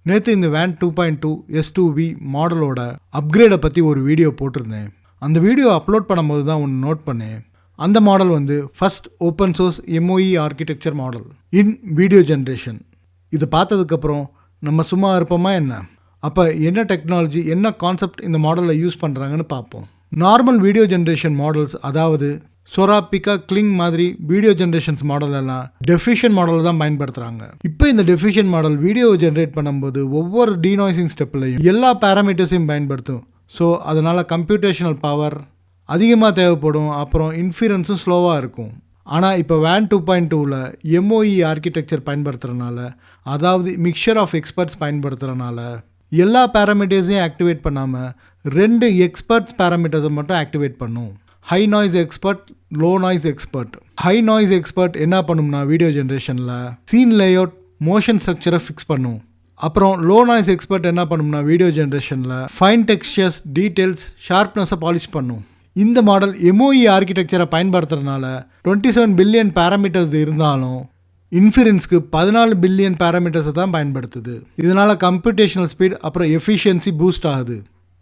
நேற்று இந்த van 2.2 S2V மாடலோட அப்கிரேடை பற்றி ஒரு வீடியோ போட்டிருந்தேன். அந்த வீடியோ அப்லோட் பண்ணும்போது தான் ஒன்று நோட் பண்ணேன். அந்த மாடல் வந்து first open source MOE architecture model இன் வீடியோ ஜென்ரேஷன். இது பார்த்ததுக்கப்புறம் நம்ம சும்மா இருப்போமா என்ன? அப்போ என்ன டெக்னாலஜி, என்ன கான்செப்ட் இந்த மாடலில் யூஸ் பண்ணுறாங்கன்னு பார்ப்போம். நார்மல் வீடியோ ஜென்ரேஷன் மாடல்ஸ், அதாவது சோரா, பிகா, கிளிங் மாதிரி வீடியோ ஜென்ரேஷன்ஸ் மாடல் எல்லாம் டெஃபிஷன் மாடல் தான் பயன்படுத்துகிறாங்க. இப்போ இந்த டெஃபிஷன் மாடல் வீடியோ ஜென்ரேட் பண்ணும்போது ஒவ்வொரு டீநாய்சிங் ஸ்டெப்லையும் எல்லா பேராமீட்டர்ஸையும் பயன்படுத்தும். ஸோ அதனால் கம்ப்யூட்டேஷனல் பவர் அதிகமாக தேவைப்படும். அப்புறம் இன்ஃபீரன்ஸும் ஸ்லோவாக இருக்கும். ஆனால் இப்போ வேன் 2.2ல் MOE ஆர்கிடெக்சர் பயன்படுத்துகிறனால, அதாவது மிக்சர் ஆஃப் எக்ஸ்பர்ட்ஸ் பயன்படுத்துகிறனால எல்லா பேராமீட்டர்ஸையும் ஆக்டிவேட் பண்ணாமல் 2 எக்ஸ்பர்ட்ஸ் பேராமீட்டர்ஸை மட்டும் ஆக்டிவேட் பண்ணும். High noise expert, low noise expert. High noise expert என்ன பண்ணும்னா வீடியோ ஜென்ரேஷனில் சீன் லேஅவுட், மோஷன் ஸ்ட்ரக்சரை ஃபிக்ஸ் பண்ணும். அப்புறம் லோ நாய்ஸ் எக்ஸ்பர்ட் என்ன பண்ணும்னா வீடியோ ஜென்ரேஷனில் ஃபைன் டெக்ஸ்சர்ஸ், டீட்டெயில்ஸ், ஷார்ப்னஸை பாலிஷ் பண்ணும். இந்த மாடல் MOE ஆர்கிடெக்சரை பயன்படுத்துறதுனால 27 பில்லியன் பேராமீட்டர்ஸ் இருந்தாலும் இன்ஃபரன்ஸ்க்கு 14 பில்லியன் பேராமீட்டர்ஸை தான் பயன்படுத்துது. இதனால் கம்ப்யூட்டேஷனல் ஸ்பீட் அப்புறம் எஃபிஷியன்சி பூஸ்ட் ஆகுது.